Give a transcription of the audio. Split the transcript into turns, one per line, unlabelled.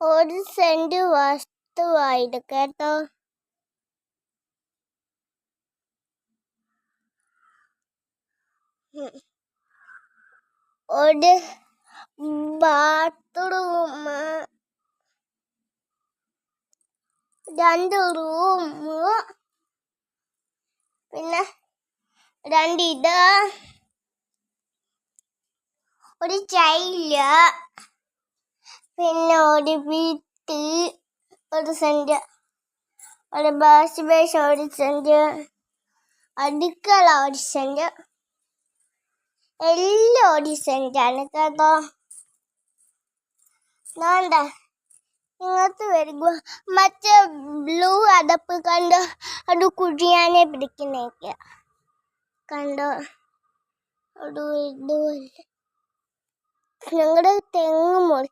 1 saint വസ്തുവായത് കേട്ടോ. ഒരു bathroom, 2 room, പിന്നെ 2 ഒരു ചൈല്, പിന്നെ ഒരു വീട്ട് 1 സെന്റ്, ഒരു വാഷ് ബേസിൻ 1 സെന്റ്, അടുക്കള 1 സെന്റ്, എല്ലാം 1 സെന്റാണ് കേട്ടോ. വേണ്ട ഇങ്ങോട്ട് വരിക. മറ്റേ ബ്ലൂ അടപ്പ് കണ്ടോ, അത് കുഴിയാനെ പിടിക്കുന്നേക്ക് കണ്ടോ. ഒരു ഇതുപോലെ ഞങ്ങളുടെ തെങ്ങ് മുറി